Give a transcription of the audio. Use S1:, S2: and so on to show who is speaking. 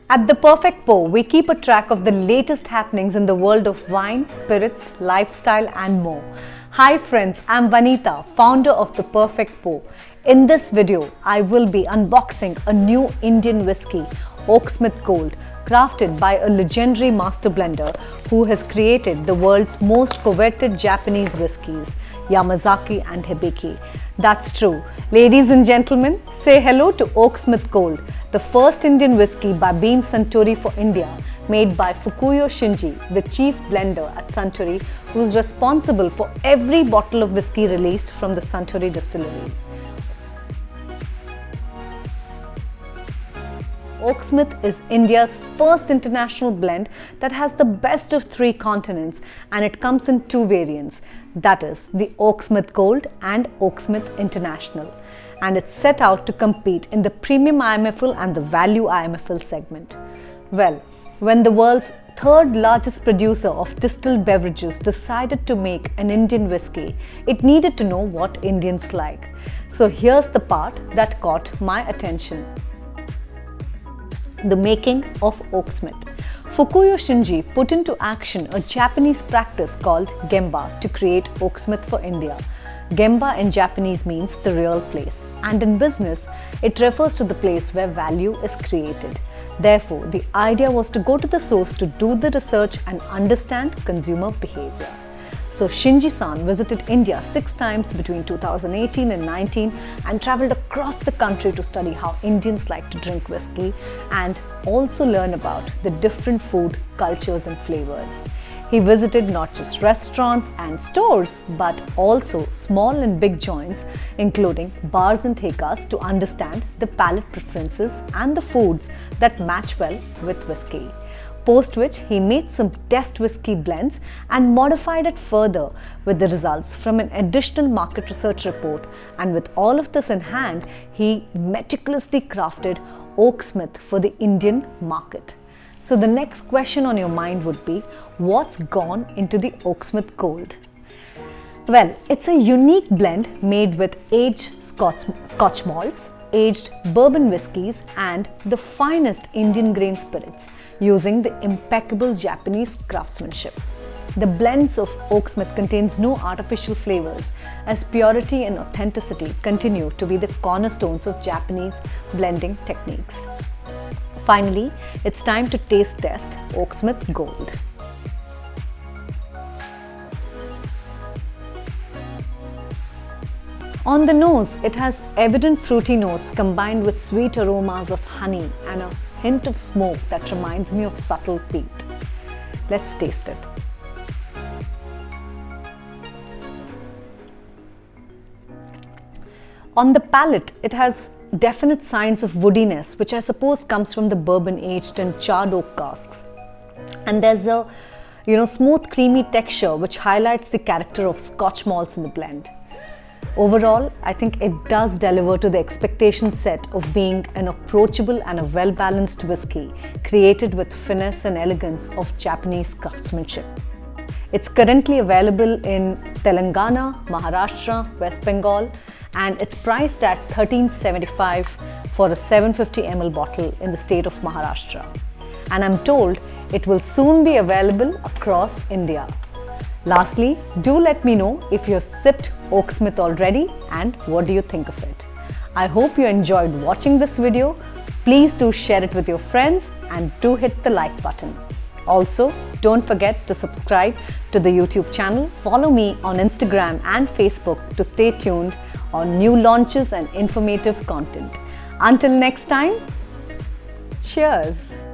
S1: At The Perfect Pour, we keep a track of the latest happenings in the world of wine, spirits, lifestyle and more. Hi friends, I'm Vaniitha, founder of The Perfect Pour. In this video, I will be unboxing a new Indian whiskey, Oaksmith Gold, crafted by a legendary master blender who has created the world's most coveted Japanese whiskies, Yamazaki and Hibiki. That's true. Ladies and gentlemen, say hello to Oaksmith Gold, the first Indian whiskey by Beam Suntory for India, made by Fukuyo Shinji, the chief blender at Suntory, who is responsible for every bottle of whiskey released from the Suntory distilleries. Oaksmith is India's first international blend that has the best of three continents, and it comes in two variants, that is the Oaksmith Gold and Oaksmith International, and it's set out to compete in the premium IMFL and the value IMFL segment. Well, when the world's third largest producer of distilled beverages decided to make an Indian whiskey, it needed to know what Indians like. So here's the part that caught my attention. The making of Oaksmith. Fukuyo Shinji put into action a Japanese practice called Gemba to create Oaksmith for India. Gemba in Japanese means the real place, and in business, it refers to the place where value is created. Therefore, the idea was to go to the source to do the research and understand consumer behavior. So Shinji-san visited India 6 times between 2018 and 19 and travelled across the country to study how Indians like to drink whiskey and also learn about the different food, cultures and flavours. He visited not just restaurants and stores but also small and big joints including bars and thekas to understand the palate preferences and the foods that match well with whiskey. Post which he made some test whiskey blends and modified it further with the results from an additional market research report, and with all of this in hand, he meticulously crafted Oaksmith for the Indian market. So the next question on your mind would be, what's gone into the Oaksmith Gold? Well, it's a unique blend made with aged Scotch malts, aged bourbon whiskies and the finest Indian grain spirits using the impeccable Japanese craftsmanship. The blends of Oaksmith contains no artificial flavors as purity and authenticity continue to be the cornerstones of Japanese blending techniques. Finally, it's time to taste test Oaksmith Gold. On the nose, it has evident fruity notes combined with sweet aromas of honey and a hint of smoke that reminds me of subtle peat. Let's taste it. On the palate, it has definite signs of woodiness, which I suppose comes from the bourbon aged in charred oak casks. And there's a smooth creamy texture which highlights the character of Scotch malts in the blend. Overall, I think it does deliver to the expectation set of being an approachable and a well-balanced whiskey created with finesse and elegance of Japanese craftsmanship. It's currently available in Telangana, Maharashtra, West Bengal, and it's priced at $13.75 for a 750 ml bottle in the state of Maharashtra. And I'm told it will soon be available across India. Lastly, do let me know if you have sipped Oaksmith already and what do you think of it. I hope you enjoyed watching this video. Please do share it with your friends and do hit the like button. Also, don't forget to subscribe to the YouTube channel. Follow me on Instagram and Facebook to stay tuned on new launches and informative content. Until next time, cheers!